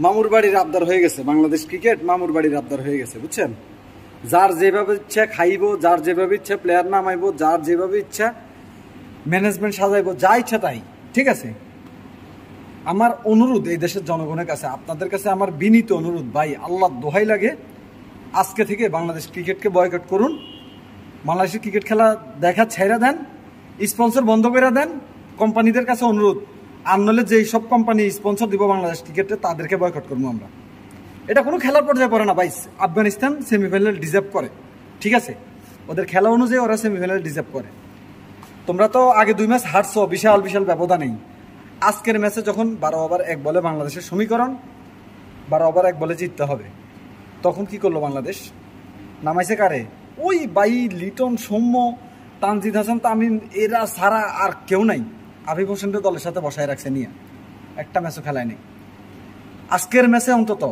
মামুর বাড়ির আবদার হয়ে গেছে, বাংলাদেশ ক্রিকেট মামুর বাড়ির আবদার হয়ে গেছে, বুঝছেন? যার যেভাবে ইচ্ছা খাইবো, যার যেভাবে ইচ্ছা প্লেয়ার নামাইবো, যার যেভাবে ইচ্ছা ম্যানেজমেন্ট সাজাইবো, যা ইচ্ছা তাই। ঠিক আছে, আমার অনুরোধ এই দেশের জনগণের কাছে, আপনাদের কাছে আমার বিনীত অনুরোধ, ভাই আল্লাহ দোহাই লাগে আজকে থেকে বাংলাদেশ ক্রিকেটকে বয়কট করুন। বাংলাদেশের ক্রিকেট খেলা দেখা ছেড়ে দেন, স্পন্সর বন্ধ করে দেন। কোম্পানিদের কাছে অনুরোধ, আর নলে যেই সব কোম্পানি স্পন্সর দিব বাংলাদেশ ক্রিকেটে তাদেরকে বয়কট করবো আমরা। এটা কোনো খেলার পর্যায়ে পড়ে না ভাই। আফগানিস্তান সেমিফাইনাল ডিজার্ভ করে, ঠিক আছে, ওদের খেলা অনুযায়ী ওরা সেমিফাইনাল ডিজার্ভ করে। তোমরা তো আগে 2 ম্যাচ হারছো বিশাল বিশাল ব্যবধানেই। আজকের ম্যাচে যখন 12 ওভার 1 বলে বাংলাদেশের সমীকরণ 12 ওভার 1 বলে জিততে হবে, তখন কি করলো বাংলাদেশ? নামাইছে কারে? ওই বাই লিটন, সৌম্য, তানজিদ হাসান, তামিম, এরা ছাড়া আর কেউ নাই। আবিব হোসেনকে দলের সাথে বসায় রাখছে নিয়ে, একটা ম্যাচও খেলায় নেই। আজকের ম্যাচে অন্তত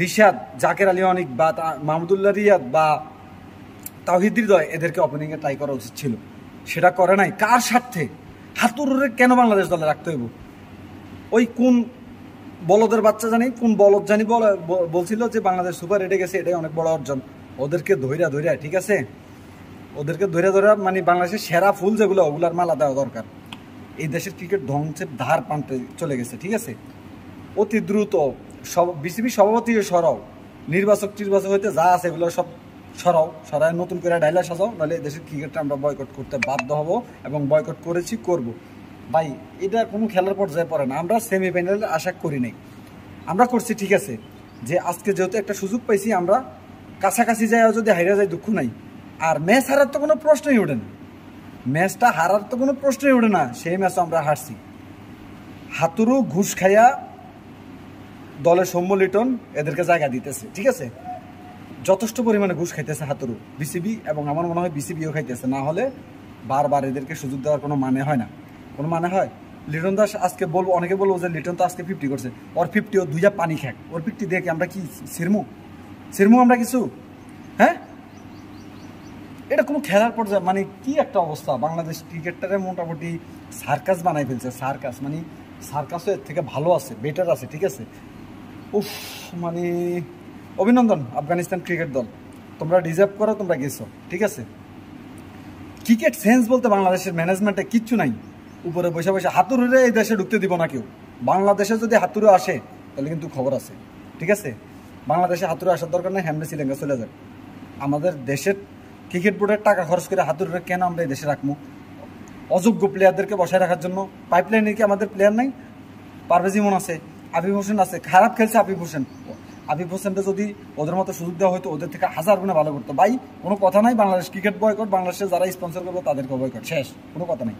রিশাদ, জাকের আলী অনিক বা মাহমুদুল্লাহ রিয়াদ বা তাওহিদ হৃদয় এদেরকে ওপেনিংয়ে ট্রাই করা উচিত ছিল, সেটা করে নাই। কার স্বার্থে? হাতুরুরে কেন বাংলাদেশ দলে রাখতে হইব? ওই কোন বলদের বাচ্চা জানি, কোন বলদ জানি বলছিল যে বাংলাদেশ সুপার রেটে গেছে, এটাই অনেক বড় অর্জন। ওদেরকে ধৈর্য, ঠিক আছে, ওদেরকে ধৈর্য মানে বাংলাদেশের সেরা ফুল যেগুলো, ওগুলার মালা দেওয়া দরকার। এই দেশের ক্রিকেট ধ্বংসের ধার প্রান্তে চলে গেছে, ঠিক আছে। অতি দ্রুত বিসিবি সভাপতি সরাও, নির্বাচক হইতে যা আছে এগুলো সব সরায় নতুন করে ডাইলা সাজাও, নাহলে দেশের ক্রিকেটটা আমরা বয়কট করতে বাধ্য হব এবং বয়কট করেছি, করব। ভাই এটা কোনো খেলার পর্যায়ে পড়ে না। আমরা সেমিফাইনালের আশা করি নাই, আমরা করছি, ঠিক আছে, যে আজকে যেহেতু একটা সুযোগ পাইছি, আমরা কাছাকাছি যাই, যদি হাইরা যায় দুঃখ নাই। আর ম্যাচ হারার তো কোনো প্রশ্নই ওঠে না, ম্যাচটা হারার তো কোনো প্রশ্নই ওঠে না। সেই ম্যাচ আমরা হারছি। হাতুরু ঘুষ খাইয়া দলের সৌম্য, লিটন এদেরকে জায়গা দিতেছে, ঠিক আছে, যথেষ্ট পরিমাণে ঘুষ খাইতেছে হাতুরু, বিসিবি, এবং আমার মনে হয় বিসিবিও খাইতেছে। না হলে বারবার এদেরকে সুযোগ দেওয়ার কোনো মানে হয় না, কোনো মানে হয়? লিটন দাস আজকে বলবো, অনেকে বলবো যে লিটন তো আজকে 50 করছে, ওর 50 ও 2 পানি খাক, ওর 50 দেখে আমরা কি সিরমু আমরা কিছু? হ্যাঁ, এটা কোনো খেলার পর্যায়ে মানে কি একটা অবস্থা। বাংলাদেশ ক্রিকেটটারে মোটামুটি সার্কাস বানাই ফেলছে। সার্কাস মানে সার্কাসও এর থেকে ভালো আছে, বেটার আছে, ঠিক আছে। উফ, মানে অভিনন্দন আফগানিস্তান ক্রিকেট দল, তোমরা ডিজার্ভ করো, তোমরা গেছো, ঠিক আছে। ক্রিকেট সেন্স বলতে বাংলাদেশের ম্যানেজমেন্টে কিচ্ছু নাই। উপরে বসে বসে হাতুড়ে এই দেশে ঢুকতে দিব না কেউ। বাংলাদেশে যদি হাতুড়ে আসে তাহলে কিন্তু খবর আছে, ঠিক আছে। বাংলাদেশে হাতুড়ে আসার দরকার নেই, হ্যামনে শ্রীলঙ্কা চলে যাক। আমাদের দেশের ক্রিকেট বোর্ডের টাকা খরচ করে হাতুড়ে কেন আমরা এই দেশে রাখবো? অযোগ্য প্লেয়ারদেরকে বসায় রাখার জন্য। পাইপলাইনে কি আমাদের প্লেয়ার নাই? পারভেজ ইমন আছে, আবিব হোসেন আছে, খারাপ খেলছে আবিব হোসেনটা যদি ওদের মতো সুযোগ দেওয়া হয়তো ওদের থেকে 1000 গুণে ভালো করতো। ভাই কোনো কথা নাই, বাংলাদেশ ক্রিকেট বয়কট, বাংলাদেশে যারা স্পন্সর করবো তাদেরকে বয়কট, শেষ, কোনো কথা নাই।